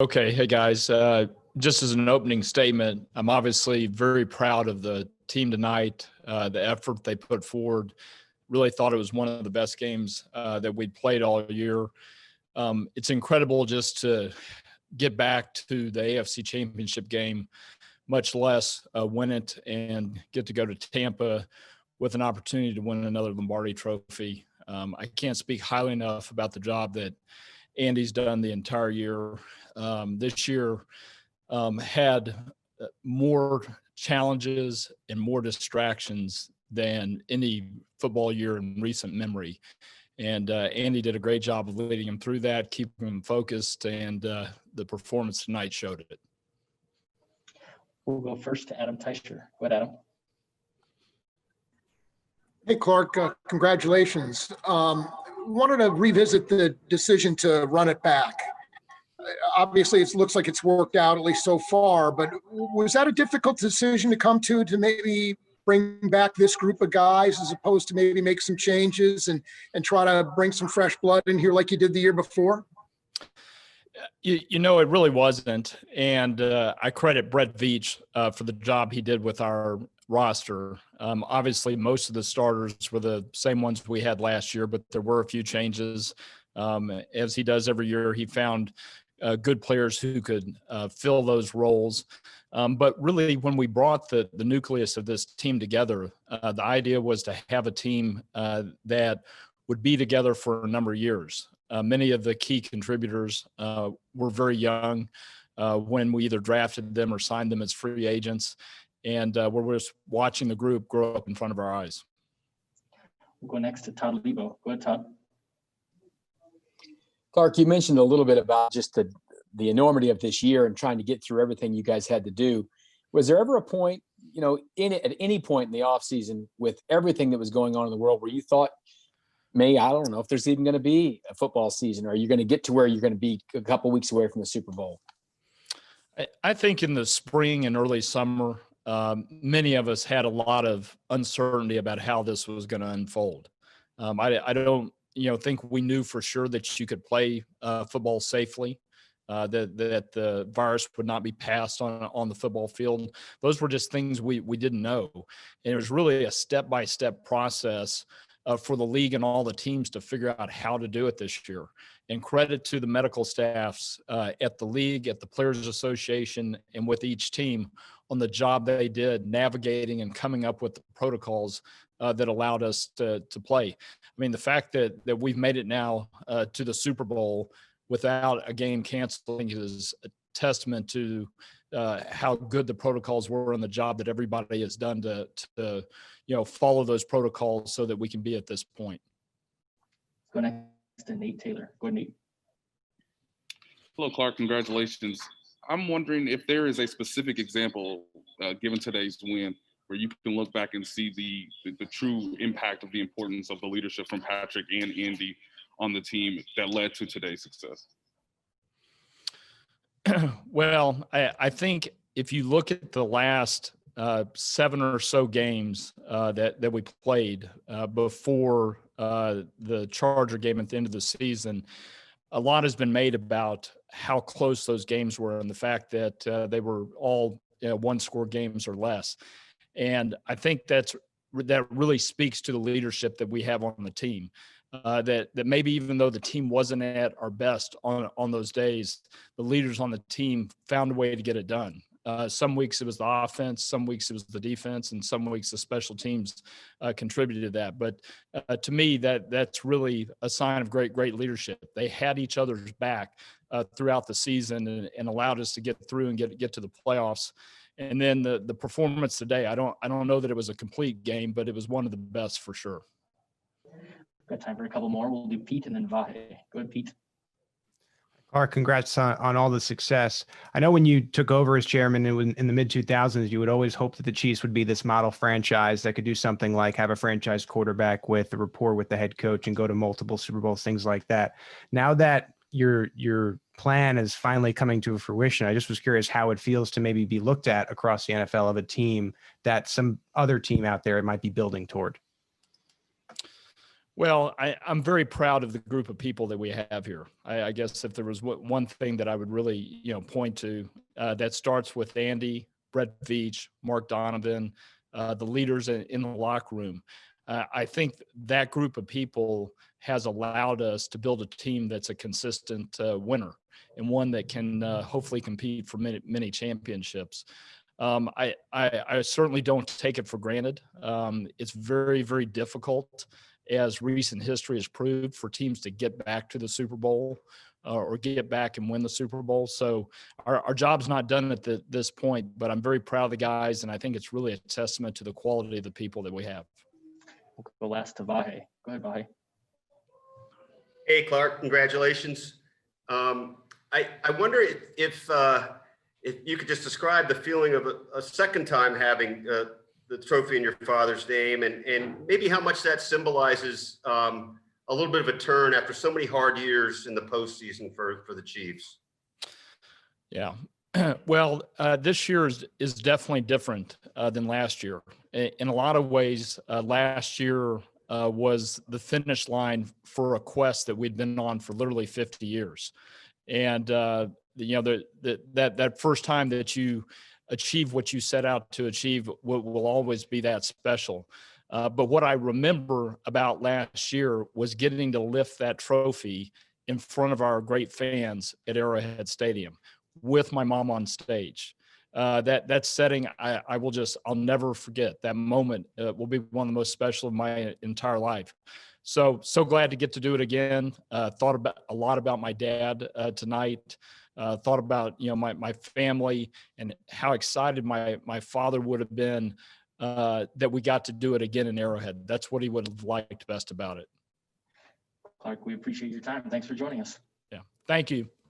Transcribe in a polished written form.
Okay. Hey, guys. Just as an opening statement, I'm obviously very proud of the team tonight, the effort they put forward. Really thought it was one of the best games that we'd played all year. It's incredible just to get back to the AFC Championship game, much less win it and get to go to Tampa with an opportunity to win another Lombardi trophy. I can't speak highly enough about the job that Andy's done the entire year. This year had more challenges and more distractions than any football year in recent memory. And Andy did a great job of leading him through that, keeping him focused, and the performance tonight showed it. We'll go first to Adam Teicher. Go ahead, Adam. Hey, Clark, congratulations. Wanted to revisit the decision to run it back. Obviously, it looks like it's worked out, at least so far, but was that a difficult decision to come to maybe bring back this group of guys as opposed to maybe make some changes and try to bring some fresh blood in here like you did the year before? You know, it really wasn't. And I credit Brett Veach for the job he did with our roster. Obviously, most of the starters were the same ones we had last year, but there were a few changes. As he does every year, he found good players who could fill those roles. But really, when we brought the nucleus of this team together, the idea was to have a team that would be together for a number of years. Many of the key contributors were very young when we either drafted them or signed them as free agents. And we're just watching the group grow up in front of our eyes. We'll go next to Todd Lebo. Go ahead, Todd. Clark, you mentioned a little bit about just the enormity of this year and trying to get through everything you guys had to do. Was there ever a point, at any point in the offseason with everything that was going on in the world where you thought, I don't know if there's even going to be a football season, or are you going to get to where you're going to be a couple weeks away from the Super Bowl? I think in the spring and early summer, many of us had a lot of uncertainty about how this was going to unfold. I don't think we knew for sure that you could play football safely, that the virus would not be passed on the football field. Those were just things we didn't know. And it was really a step-by-step process for the league and all the teams to figure out how to do it this year. And credit to the medical staffs at the league, at the Players Association, and with each team on the job they did navigating and coming up with the protocols that allowed us to play. I mean, the fact that we've made it now to the Super Bowl without a game canceling is a testament to how good the protocols were and the job that everybody has done to follow those protocols so that we can be at this point. Go next to Nate Taylor. Go ahead, Nate. Hello, Clark. Congratulations. I'm wondering if there is a specific example, given today's win, where you can look back and see the true impact of the importance of the leadership from Patrick and Andy on the team that led to today's success. Well, I think if you look at the last 7 or so games that we played before the Charger game at the end of the season, a lot has been made about how close those games were and the fact that they were all one-score games or less. And I think that really speaks to the leadership that we have on the team. That maybe even though the team wasn't at our best on those days, the leaders on the team found a way to get it done. Some weeks it was the offense, some weeks it was the defense, and some weeks the special teams contributed to that. But to me, that's really a sign of great don't They had each other's back throughout the season and allowed us to get through and get to the playoffs. And then the performance today, I don't know that it was a complete game, but it was one of the best for sure. Got time for a couple more. We'll do Pete and then Vahe. Go ahead, Pete. Clark, congrats on all the success. I know when you took over as chairman in the mid-2000s, you would always hope that the Chiefs would be this model franchise that could do something like have a franchise quarterback with a rapport with the head coach and go to multiple Super Bowls, things like that. Now that your plan is finally coming to fruition, I just was curious how it feels to maybe be looked at across the NFL of a team that some other team out there might be building toward. Well, I'm very proud of the group of people that we have here. I guess if there was one thing that I would really, point to, that starts with Andy, Brett Veach, Mark Donovan, the leaders in the locker room. I think that group of people has allowed us to build a team that's a consistent winner and one that can hopefully compete for many championships. I certainly don't take it for granted. It's very, very difficult, as recent history has proved, for teams to get back to the Super Bowl or get back and win the Super Bowl. So our job's not done at this point, but I'm very proud of the guys, and I think it's really a testament to the quality of the people that we have. We'll go last to Vahe. Go ahead, Vahe. Hey, Clark, congratulations. I wonder if you could just describe the feeling of a second time having the trophy in your father's name, and maybe how much that symbolizes a little bit of a turn after so many hard years in the postseason for the Chiefs. Yeah. Well, this year is definitely different than last year. In a lot of ways, last year was the finish line for a quest that we'd been on for literally 50 years. And, that first time that you achieve what you set out to achieve will always be that special. But what I remember about last year was getting to lift that trophy in front of our great fans at Arrowhead Stadium with my mom on stage. That setting, I'll never forget. That moment will be one of the most special of my entire life. So glad to get to do it again. Thought about a lot about my dad tonight. Thought about my family and how excited my father would have been that we got to do it again in Arrowhead. That's what he would have liked best about it. Clark, we appreciate your time. Thanks for joining us. Yeah, thank you.